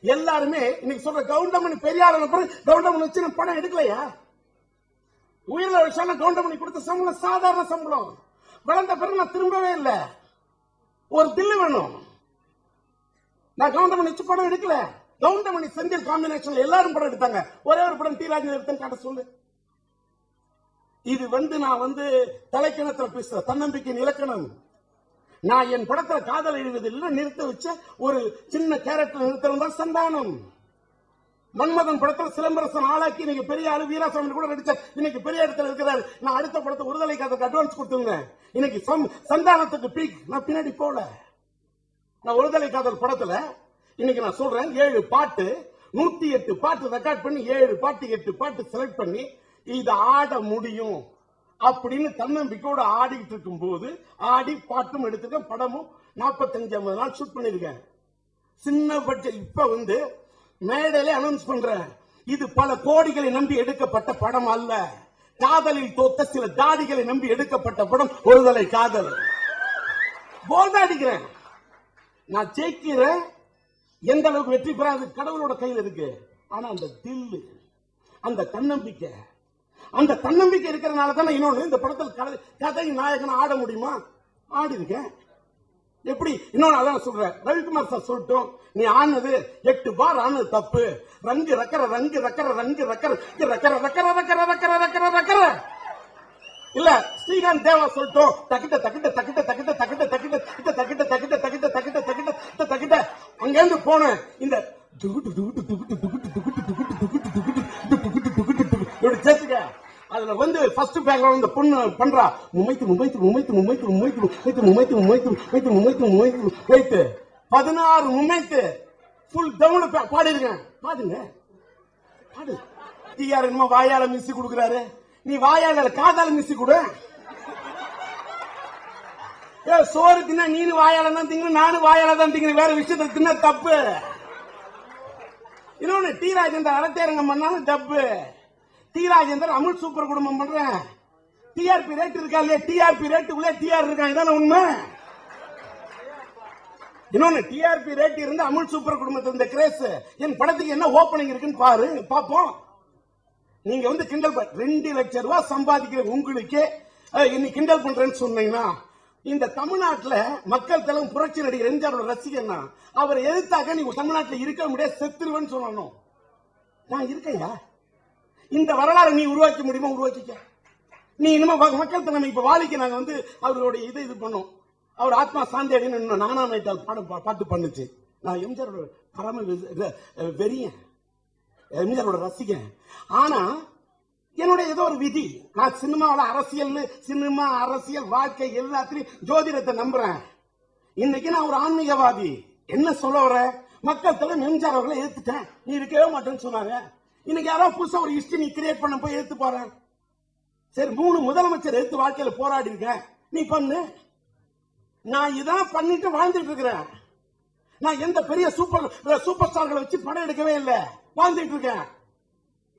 எல்லாருமே இன்னைக்கு சொல்ற கவுண்டமணி பெரியார் கவுண்டமணி வச்சு படம் எடுக்கலையா? உயிரிழந்த விஷயம் கவுண்டமணி கொடுத்த சம்பளம் சாதாரண சம்பளம். வளர்ந்த பிறகு நான் திரும்பவே இல்லை. ஒரு தில்லு வேணும். நான் கவுண்டமணி வச்சு படம் எடுக்கல. கவுண்டமணி செந்தில் காம்பினேஷன் எல்லாரும் படம் எடுத்தாங்க. ஒரே ஒரு படம் டி ராஜேந்தர் எடுத்தேன்னு காட்ட சொல்லு. இது நான் தலைக்கணத்துல பேசுற தன்னம்பிக்கை இலக்கணம். நான் என் படத்துல காதல் எழுதுவதில் நிறுத்த வச்ச ஒரு சின்ன கேரக்டர் நிறுத்தம் சந்தானம். மன்மதன் படத்துல சிலம்பரசன் ஆளாக்கி இன்னைக்கு பெரிய ஆளு வீராசாமி கூட நடிச்ச இன்னைக்கு பெரிய இடத்துல இருக்கிறார். நான் அடுத்த படத்தை ஒருதலை காதலுக்கு அட்வான்ஸ் கொடுத்துருந்தேன். இன்னைக்கு சந்தானத்துக்கு பீக். நான் பின்னாடி போல. நான் ஒருதலை காதல் படத்துல இன்னைக்கு நான் சொல்றேன் 7 பாட்டு 108 பாட்டு ரெக்கார்ட் பண்ணி 7 பாட்டு 8 பாட்டு செலக்ட் பண்ணி இது ஆட முடியும் அப்படின்னு தன்னம்பிக்கையோட ஆடிட்டு இருக்கும் போது ஆடி பாட்டும் எடுத்துருக்கேன். படமும் 45-50 நாள் ஷூட் பண்ணிருக்கேன். சின்ன பட்ஜெட். இப்ப மேடையில அனௌன்ஸ் பண்றேன், இது பல கோடிகளை நம்பி எடுக்கப்பட்ட படம் அல்ல. காதலில் தோத்த சில தாடிகளை நம்பி எடுக்கப்பட்ட படம் ஒருதலை காதல். போல்டா அடிக்கிறேன். நான் ஜெயிக்கிறேன். எந்த அளவுக்கு வெற்றி பெறாது கடவுளோட கையில் இருக்கு. ஆனா அந்த தில்லு, அந்த தன்னம்பிக்கை, அந்த தன்னம்பிக்கை இருக்கிறதுனால தான் இன்னொன்னு இந்த படத்தில் கதை நாயகன் ஆட முடியுமா? ஆடி இருக்கேன். எப்படி இன்னொன்னு அதான் சொல்றேன். ரவிக்குமார் சார் சொல்லிட்டோம், நீ ஆனது 8 பார் ஆனது தப்பு. ரங்கு ரக்கர ரங்கு ரக்கர ரங்கு ரக்கர ரக்கர ரக்கர ரக்கர ரக்கர ரக்கர ரக்கர இல்ல. ஸ்ரீகாந்த் தேவா சொல்லிட்டோம், தக்கிட்ட தக்கிட்ட தக்கிட்ட தக்கிட்ட தக்கிட்ட தக்கிட்ட தக்கிட்ட தக்கிட்ட தக்கிட்ட தக்கிட்ட தக்கிட்ட தக்கிட்ட அங்க இருந்து போனேன். இந்த துகுட்டு துகுட்டு துகுட்டு துகுட்டு துகுட்டு துகுட்டு துகுட்டு துகுட்டு துகுட்டு துகுட்டு துகுட்டு இப்படி சேர்த்துக்க. அதுல ஃபர்ஸ்ட் பேக்ரவுண்ட் இந்த பொண்ணு பண்றா முமைத்து முமைத்து முமைத்து முமைத்து முமைத்து முமைத்து முமைத்து முமைத்து முமைத்து முமைத்து முமைத்து வைத்து 16 முமைத்து ஃபுல் டவுன் பாடி இருக்கேன். பாடுங்க பாடு. டிஆர் என்னமோ வாயால மிஸ் கொடுக்குறாரு. நீ வாயால காதால மிஸ் கொடு. சோறு தின்னா நீனு வாயால தான் திங்கணும், நானும் வாயால தான் திங்கணும். வேற விஷயத்த தின்ன தப்பு. இன்னொன்னு டி ராஜேந்தர் அறத்தேரங்கம் பண்ணாலும் தப்பு. டி ராஜேந்தர் அமுல் சூப்பர் குடும்பம் பண்றேன். டிஆர்பி ரேட் இருக்கா இல்லையா? டிஆர்பி ரேட்டுக்குள்ளே டிஆர் இருக்காங்க. இதான உண்மை. இன்னொன்னு டிஆர்பி ரேட் இருந்து அமுல் சூப்பர் குடும்பத்தில் இந்த கிரேஸ் என் படத்துக்கு என்ன ஓபனிங் இருக்குன்னு பாரு, பாப்போம். நீங்க கிண்டல் 2 லட்சம் ரூபாய் சம்பாதிக்கிற உங்களுக்கு இன்னைக்கு கிண்டல் பண்றேன்னு சொன்னீங்கன்னா, இந்த தமிழ்நாட்டில் மக்கள் தலைவர் புரட்சி நடிகர் எம்ஜிஆரோட ரசிகன்னா அவர் எதிர்த்தாக நீ தமிழ்நாட்டில் இருக்க முடியாது, செத்துருவேன்னு சொல்லணும். நான் இருக்கையா? இந்த வரலாறு நீ உருவாக்க முடியுமா? உருவாக்கிக்க. நீ இனிமே மக்கள் தலைமை இப்ப வாலிக்கு நாங்க அவருடைய இது பண்ணோம். அவர் ஆத்மா சாந்தி அடைன்னு நானா நைட்டால் பாட்டு பண்ணுச்சு. நான் எம்ஜிஆரோட பரம வெறியன், எம்ஜிஆரோட ரசிகன். ஆனா என்னுடைய ஏதோ ஒரு விதி. நான் சினிமா அரசியல் வாழ்க்கை எல்லாத்திலையும் ஜோதிடத்தை நம்புறேன். இன்னைக்கு நான் ஒரு ஆன்மீகவாதி. என்ன சொல்ல வர? மக்கள் தலைவர் எம்ஜிஆர் அவர்களை எதிர்த்துட்டேன். நீ இருக்கவே மாட்டேன்னு சொன்னாங்க. இன்னைக்கு யாரோ புதுசா ஒரு ஹிஸ்டரி நீ கிரியேட் பண்ண போய் எடுத்து பாரு. சரி, 3 முதலமைச்சர் எடுத்து வாழ்க்கையில போராடி இருக்கேன், நீ பண்ணு. நான் இதான் பண்ணிட்டு வாழ்ந்துட்டு இருக்கிறேன். நான் எந்த பெரிய சூப்பர் ஸ்டார்களை வச்சு படம் எடுக்கவே இல்லை, வாழ்ந்துட்டு இருக்கேன்.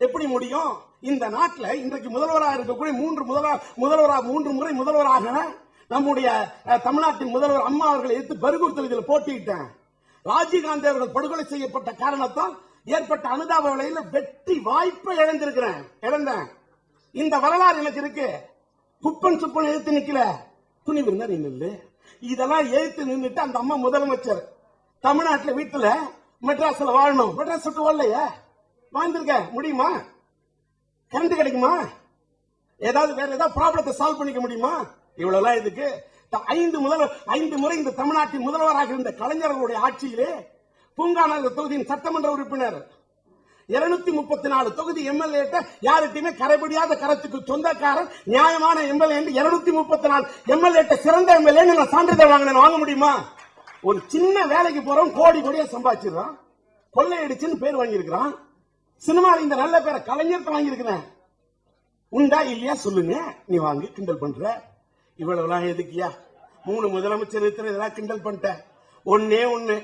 எப்படி முடியும்? இந்த நாட்டில் இன்றைக்கு முதல்வராக இருக்கக்கூடிய 3 முறை முதல்வராக நம்முடைய தமிழ்நாட்டின் முதல்வர் அம்மா அவர்களை எடுத்து பர்கூர் தொகுதியில் போட்டியிட்டேன். ராஜீவ்காந்தி அவர்கள் படுகொலை செய்யப்பட்ட காரணத்தால் ஏற்பட்ட அனுதாப விலையில வெற்றி வாய்ப்பை இழந்தேன். இந்த வரலாறு எனக்கு இருக்கு. குப்பன் சுப்பன் எழுத்து நிக்கல, துணிவு இருந்தா நீ நில்லு. இதெல்லாம் எழுத்து நின்றுட்டு அந்த அம்மா முதலமைச்சர் தமிழ்நாட்டில் வீட்டுல மெட்ராஸ்ல வாழணும். மெட்ராஸ் விட்டு வரலையா? வாழ்ந்திருக்க முடியுமா? கரண்ட் கிடைக்குமா? ஏதாவது வேற ஏதாவது ப்ராப்ளத்தை சால்வ் பண்ணிக்க முடியுமா? இவ்வளவு இதுக்கு 5 முறை இந்த தமிழ்நாட்டின் முதல்வராக இருந்த கலைஞர்களுடைய ஆட்சியிலே பூங்காநகர் தொகுதியின் சட்டமன்ற உறுப்பினர் 234 தொகுதி எம்எல்ஏ யார்கிட்டயுமே கரைபடியாத கரத்துக்கு சொந்தக்காரன் நியாயமான எம்எல்ஏ 234 எம்எல்ஏ சிறந்த எம்எல்ஏ நான் சான்றிதழ் வாங்க முடியுமா? ஒரு சின்ன வேலைக்கு போறோம், கோடி கோடியா சம்பாதிச்சிடறான், கொள்ளையடிச்சுன்னு பேர் வாங்கியிருக்கிறான். சினிமாவில் இந்த நல்ல பேரை கலைஞர் வாங்கியிருக்கிறேன். உண்டா இல்லையா சொல்லுங்க. நீ வாங்கி கிண்டல் பண்ற. இவ்வளவுலாம் எதுக்கியா? 3 முதலமைச்சர் இதெல்லாம் கிண்டல் பண்ணிட்டேன். ஒண்ணு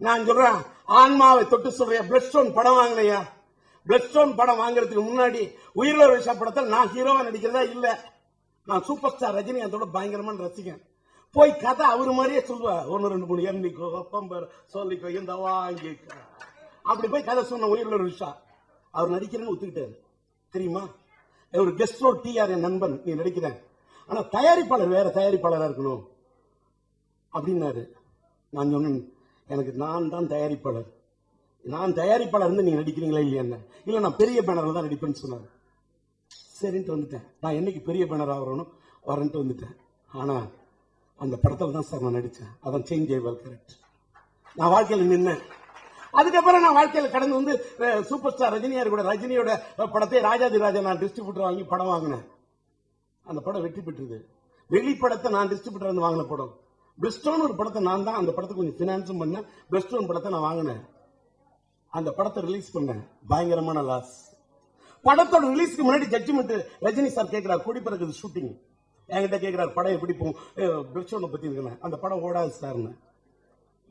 நான் சொல்றேன், ஆன்மாவை தொட்டு சொல்றேன். பிளட் ஸ்டோன் படம் வாங்கினையா? பிளட் ஸ்டோன் படம் வாங்குறதுக்கு முன்னாடி உயிரிழந்த விஷா படத்தில் நான் ஹீரோவா நடிக்கிறதா இல்ல. நான் சூப்பர் ஸ்டார் ரஜினி அதோட பயங்கரமான ரசிகன். போய் கதை அவரு மாதிரியே சொல்லுவா. 1 2 3 எண்ணிக்கோ, பம்பர் சொல்லிக்கோ, இந்த வாங்கிக்கோ, அப்படி போய் கதை சொன்ன உயிரில் ஒரு விஷயம் அவர் நடிக்கிறேன்னு ஒத்துக்கிட்டாரு தெரியுமா. ஒரு கெஸ்ட் ரோல் டிஆர் என் நண்பன் நீ நடிக்கிறேன், ஆனா தயாரிப்பாளர் வேற தயாரிப்பாளரா இருக்கணும் அப்படின்னாரு. நான் சொன்னேன், எனக்கு நான் தான் தயாரிப்பாளர், நான் தயாரிப்பாளர் இருந்து நீங்க நடிக்கிறீங்களா இல்லையா? இல்ல நான் பெரிய பேனர்ல தான் நடிப்பேன்னு சொன்னார். சரின்ட்டு வந்துட்டேன். நான் என்னைக்கு பெரிய பேனர் ஆகிறோன்னு வரேன்ட்டு வந்துட்டேன். ஆனா அந்த படத்துல தான் சார் நான் நடிச்சேன். அதான் சேஞ்ச் ஆயிவால் கரெக்ட். நான் வாழ்க்கையில் நின்னேன். அதுக்கப்புறம் நான் வாழ்க்கையில் கடந்து வந்து சூப்பர் ஸ்டார் ரஜினியார் கூட ரஜினியோட படத்தை ராஜாதி ராஜா நான் டிஸ்ட்ரிபியூட்டர் வாங்கி படம் வாங்கினேன். அந்த படம் வெற்றி பெற்றது. வெளிப்படத்தை நான் டிஸ்ட்ரிபியூட்டர் வந்து வாங்கின படம். பிரிஸ்டோன் ஒரு படத்தை நான் தான் அந்த படத்தை கொஞ்சம் பினான்ஸும் பண்ணேன். பிரிஸ்டோன் படத்தை நான் வாங்கினேன். அந்த படத்தை ரிலீஸ் பண்ணேன். பயங்கரமான லாஸ். படத்தோட ரிலீஸ்க்கு முன்னாடி ஜட்ஜ்மெண்ட் ரஜினி சார் கேட்கிறார், கொடி பிறகுது ஷூட்டிங். என்கிட்ட கேட்கிறார், படம் எப்படி போகும் பிரிஸ்டோனை பத்தி இருக்கேன். அந்த படம் ஓடாது சார்னு.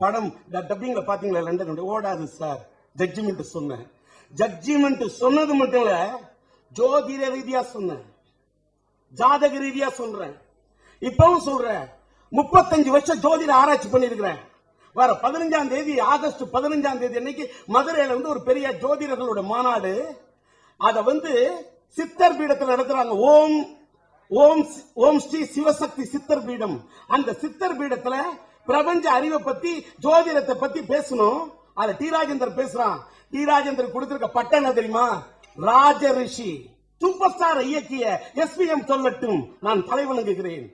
படம் டப்பிங்ல பாத்தீங்களா லண்டன் ஓடாது சார். ஜட்ஜ்மெண்ட் சொன்னேன். ஜட்ஜ்மெண்ட் சொன்னது மட்டும் இல்ல, ஜோதிட ரீதியா சொன்னேன், ஜாதக ரீதியா சொல்றேன், இப்பவும் சொல்றேன். 35 வருஷம் ஜோதிட ஆராய்ச்சி பண்ணிருக்கிறேன். வர 15ஆம் தேதி ஆகஸ்ட் 15ஆம் தேதி அன்னைக்கு மதுரையில வந்து ஒரு பெரிய ஜோதிடர்களோட மாநாடு. அத வந்து சித்தர் பீடத்தில் நடத்துறாங்க. ஓம் ஓம் ஓம் ஸ்ரீ சிவசக்தி சித்தர் பீடம். அந்த சித்தர் பீடத்துல பிரபஞ்ச அறிவை பத்தி ஜோதிடத்தை பத்தி பேசணும். அத டி ராஜேந்தர் பேசுறான். டி ராஜேந்தர் கொடுத்திருக்க பட்டம் தெரியுமா? ராஜ ரிஷி. சூப்பர் ஸ்டார் இயக்கிய எஸ்பிஎம் சொல்லட்டும் நான் தலைவணங்குகிறேன்.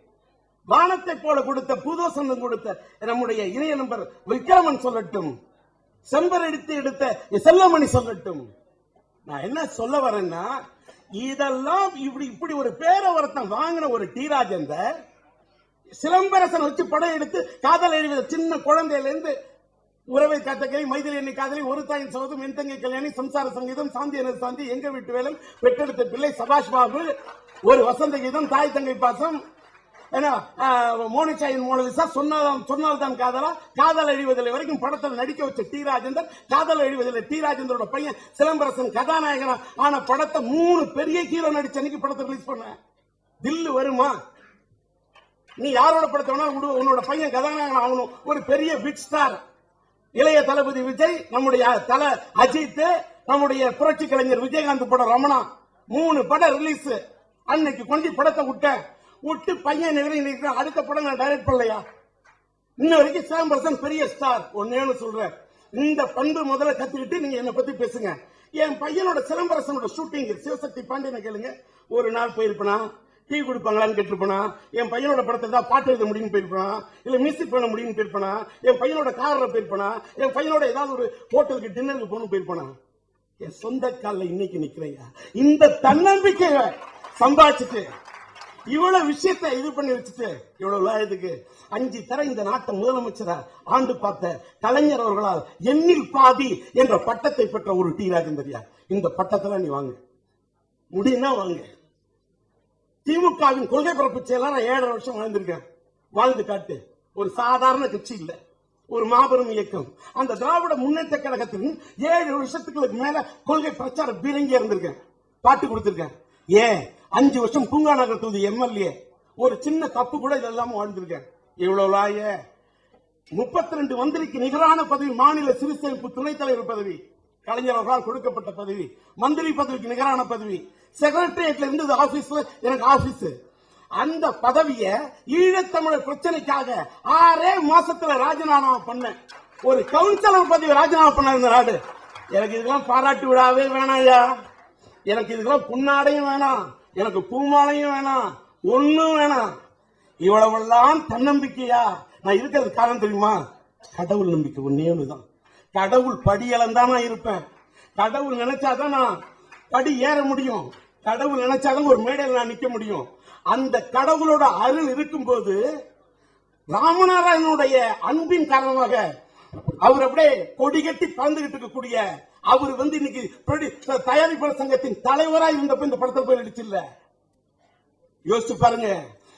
வானத்தை போல கொடுத்த பூதோசந்தம் கொடுத்த நம்முடைய இணைய நம்பர் விக்ரமன் சொல்லட்டும். செம்பர் எடுத்த செல்லமணி சொல்லட்டும். நான் என்ன சொல்ல வரேன்னா, இதெல்லாம் இப்படி ஒரு பேர ஒருத்தன் வாங்கின ஒரு டி ராஜேந்தர் சிலம்பரசன் வச்சு படம் எடுத்து காதல் எழுதிய சின்ன குழந்தையில இருந்து உறவை காத்தகை, மைதிலி எண்ணி காதலி, ஒரு தாயின் சோதம், என் தங்கை கல்யாணி, சம்சார சங்கீதம், சாந்தி எனது சாந்தி, எங்க வீட்டு வேலை, பெற்றெடுத்த பிள்ளை, சபாஷ் பாபு, ஒரு வசந்த கீதம், தாய் தங்கை பாசம், மோனிசாயின் மோனலிசா, சொன்னால்தான் காதலா, காதல் அழிவதில்லை வரைக்கும் படத்தில் நடிக்க வச்ச டி ராஜேந்தர். காதல் அழிவதில்லை டி ராஜேந்தரோட பையன் சிலம்பரசன் கதாநாயகனா ஆன படத்தை 3 பெரிய ஹீரோ நடிச்ச அன்னைக்கு படத்தை ரிலீஸ் பண்ண. தில்லு வருமா? நீ யாரோட படத்தை வேணாலும் உன்னோட பையன் கதாநாயகன் ஆகணும். ஒரு பெரிய பிக் ஸ்டார் இளைய தளபதி விஜய், நம்முடைய தல அஜித், நம்முடைய புரட்சி கலைஞர் விஜயகாந்த் படம் ரமணா, 3 படம் ரிலீஸ். அன்னைக்கு கொஞ்சம் படத்தை விட்டு பையன் நிகழ்ச்சி அடுத்த படம் நான் டைரக்ட் பண்ணலையா? இன்ன வரைக்கும் சிலம்பரசன் பெரிய ஸ்டார். ஒன்னேன்னு சொல்றேன், இந்த பண்பு முதல்ல கத்துக்கிட்டு நீங்க என்ன பத்தி பேசுங்க. என் பையனோட சிலம்பரசனோட ஷூட்டிங் சிவசக்தி பாண்டியனை கேளுங்க. ஒரு நாள் போயிருப்பனா, டீ குடிப்பாங்களான்னு கேட்டிருப்பனா, என் பையனோட படத்தை தான் பாட்டு எழுத முடியும்னு போயிருப்பனா, இல்ல மியூசிக் பண்ண முடியும்னு போயிருப்பனா, என் பையனோட கார்ல போயிருப்பனா, என் பையனோட ஏதாவது ஒரு ஹோட்டலுக்கு டின்னருக்கு போகணும் போயிருப்பனா. என் சொந்த காலில் இன்னைக்கு நிக்கிறேன். இந்த தன்னம்பிக்கையை சம்பாதிச்சுட்டு இவ்வளவு விஷயத்தை இது பண்ணி வச்சுட்டு இவ்வளவு இதுக்கு 5 தர இந்த நாட்டை முதலமைச்சரா ஆண்டு பார்த்த கலைஞர் அவர்களால் எண்ணில் பாதி என்ற பட்டத்தை பெற்ற ஒரு டி ராஜேந்தரியா, இந்த பட்டத்தை நீ வாங்க முடியும்னா வாங்க. திமுகவின் கொள்கை பரப்பு செயலாளர் நான் 7.5 வருஷம் வாழ்ந்திருக்கேன். வாழ்ந்து காட்டு. ஒரு சாதாரண கட்சி இல்ல, ஒரு மாபெரும் இயக்கம். அந்த திராவிட முன்னேற்ற கழகத்தின் 7 வருஷத்துக்கு மேல கொள்கை பிரச்சார பீரங்கி இருந்திருக்கேன். பாட்டு கொடுத்திருக்கேன். ஏன் 5 வருஷம் பூங்கா நகர் தொகுதி எம்எல்ஏ. ஒரு சின்ன தப்பு கூட இதெல்லாம் வாழ்ந்திருக்கேன். இவ்வளவு 32 மந்திரிக்கு நிகரான பதவி, மாநில சிறுசேமிப்பு துணைத் தலைவர் பதவி, கலைஞர் அவர்களால் கொடுக்கப்பட்ட பதவி, மந்திரி பதவிக்கு நிகரான பதவி, செக்ரட்டரியேட்ல இருந்தது ஆபீஸ்ல எனக்கு ஆபீஸ். அந்த பதவியை ஈழத்தமிழர் பிரச்சனைக்காக 6 மாசத்துல ராஜினாமா பண்ண ஒரு கவுன்சிலர் பதவி ராஜினாமா பண்ண இந்த நாடு. எனக்கு இதெல்லாம் பாராட்டு விழாவே வேணாயா, எனக்கு இதுக்கெல்லாம் புன்னாடையும் வேணாம், எனக்கு பூமாலையும் வேணாம், ஒண்ணும் வேணாம். இவ்வளவெல்லாம் தன்னம்பிக்கையா நான் இருக்கிறது காரணம் தெரியுமா? கடவுள் நம்பிக்கை ஒன்னேதான். கடவுள் படி இழந்தான் நான் இருப்பேன். கடவுள் நினைச்சாதான் நான் படி ஏற முடியும். கடவுள் நினைச்சாதான் ஒரு மேடையில் நான் நிக்க முடியும். அந்த கடவுளோட அருள் இருக்கும் போது ராமநாராயணனுடைய அன்பின் காரணமாக அவர் அப்படியே கொடி கட்டி பறந்துகிட்டு இருக்கக்கூடிய அவர் வந்து இன்னைக்கு தயாரிப்பாளர் சங்கத்தின் தலைவராக இருந்தப்ப இந்த படத்தை போய் நடிச்சில்ல. யோசிச்சு பாருங்க.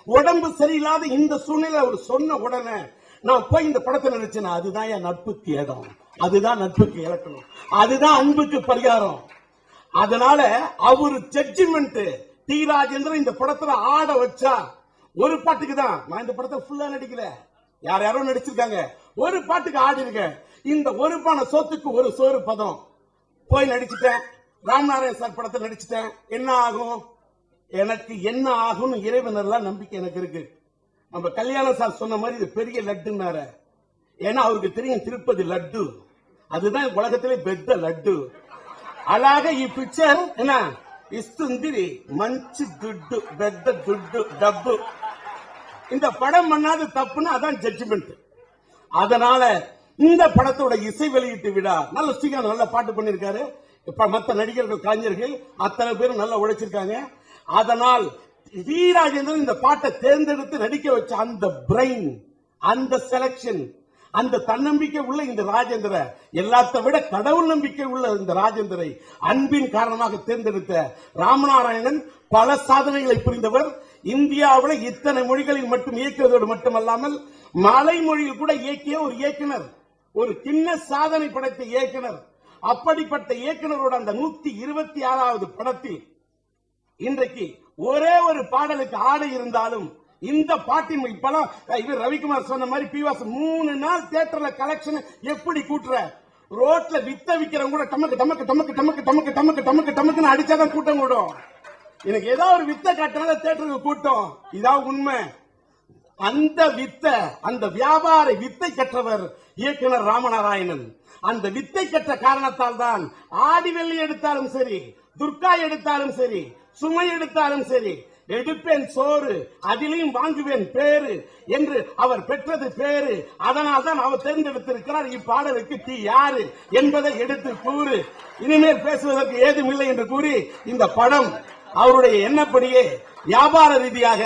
உடம்பு சரியில்லாத இந்த சூழ்நிலை அவர் சொன்ன உடனே நான் போய் இந்த படத்தை நினைச்சேன். அதுதான் என் நட்புக்கு இடம், அதுதான் நட்புக்கு இலக்கணம், அதுதான் அன்புக்கு பரிகாரம். அதனால அவரு ஜட்ஜ்மெண்ட் டி ராஜேந்திரன் இந்த படத்துல ஆட வச்சா ஒரு பாட்டுக்கு தான். நான் இந்த படத்தை ஃபுல்லா நடிக்கல, யார் யாரோ நடிச்சிருக்காங்க. ஒரு பாட்டுக்கு ஆடி இருக்க. இந்த ஒரு பானை சோத்துக்கு ஒரு சோறு பதம். போய் நடிச்சுட்டேன், ராமநாராயண் சார் படத்தை நடிச்சுட்டேன். என்ன ஆகும்? எனக்கு என்ன ஆகும்னு இறைவன் எல்லாம் நம்பிக்கை எனக்கு இருக்கு. நம்ம கல்யாணம் சார் சொன்ன மாதிரி இது பெரிய லட்டுன்னாரு. ஏன்னா அவருக்கு தெரியும் திருப்பதி லட்டு அதுதான் உலகத்திலே பெத்த லட்டு. అలాగే ఈ పిక్చర్ என்ன இஸ்துந்திரி மஞ்சு துட்டு பெத்த துட்டு டப்பு. இந்த படம் பண்ணாது தப்புன்னு அதான் ஜட்ஜ்மெண்ட். அதனால இந்த படத்தோட இசை வெளியீட்டு விழா நல்ல ஸ்ரீகாந்த் நல்ல பாட்டு பண்ணிருக்காரு. இப்ப மற்ற நடிகர்கள் கலைஞர்கள் அத்தனை பேரும் நல்லா உழைச்சிருக்காங்க. அதனால் வி ராஜேந்திரன் இந்த பாட்டை தேர்ந்தெடுத்து நடிக்க வச்ச அந்த பிரெயின், அந்த செலக்ஷன், அந்த தன்னம்பிக்கை உள்ள இந்த ராஜேந்திர, எல்லாத்த விட கடவுள் நம்பிக்கை உள்ள இந்த ராஜேந்திரை அன்பின் காரணமாக தேர்ந்தெடுத்த ராமநாராயணன் பல சாதனைகளை புரிந்தவர். இந்தியாவில் இத்தனை மொழிகளில் மட்டும் இயக்குவதோடு மட்டுமல்லாமல் மலை மொழியில் கூட இயக்கிய ஒரு இயக்குனர், ஒரு சின்ன சாதனை படைத்த இயக்குனர். அப்படிப்பட்ட இயக்குனரோட அந்த 126வது படத்தில் இன்றைக்கு ஒரே ஒரு பாடலுக்கு ஆடை இருந்தாலும் இந்த பாட்டின் இப்பெல்லாம் இவர் ரவிக்குமார் சொன்ன மாதிரி பிவாஸ் 3 நாள் தியேட்டர்ல கலெக்ஷன் எப்படி கூட்டுற? ரோட்ல வித்த விக்கிறவங்க கூட டமக்கு டமக்கு டமக்கு டமக்கு டமக்கு டமக்கு டமக்கு டமக்குன்னு அடிச்சாதான் கூட்டம் கூடும். எனக்கு ஏதாவது ஒரு வித்த காட்டினால தியேட்டருக்கு கூட்டம். இதான் உண்மை. அந்த வித்த, அந்த வியாபார வித்தை கற்றவர் இயக்குனர் ராமநாராயணன். அந்த வித்தை கற்ற காரணத்தால் தான் ஆடிவெள்ளி எடுத்தாலும் சரி, துர்கா எடுத்தாலும் சரி, சுமை எடுத்தாலும் சரி, எடுப்பேன் சோறு அதிலையும் வாங்குவேன் பேரு என்று அவர் பெற்றது பேரு. அதனால் தான் அவர் தேர்ந்தெடுத்திருக்கிறார் இப்பாடலுக்கு டி யாரு என்பதை எடுத்து கூறு. இனிமேல் பேசுவதற்கு ஏதுமில்லை என்று கூறி இந்த படம் அவருடைய எண்ணப்படியே வியாபார ரீதியாக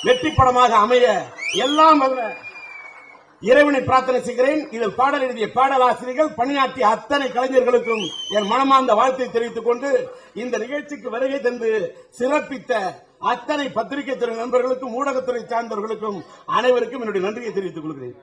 வெற்றி படமாக அமைய எல்லாம் இறைவனை பிரார்த்தனை செய்கிறேன். இதில் பாடல் எழுதிய பாடலாசிரியர்கள், பணியாற்றிய அத்தனை கலைஞர்களுக்கும் என் மனமார்ந்த வாழ்த்தை தெரிவித்துக் கொண்டு இந்த நிகழ்ச்சிக்கு வருகை தந்து சிறப்பித்த அத்தனை பத்திரிகை துறை நண்பர்களுக்கும் ஊடகத்துறை சார்ந்தவர்களுக்கும் அனைவருக்கும் என்னுடைய நன்றியை தெரிவித்துக் கொள்கிறேன்.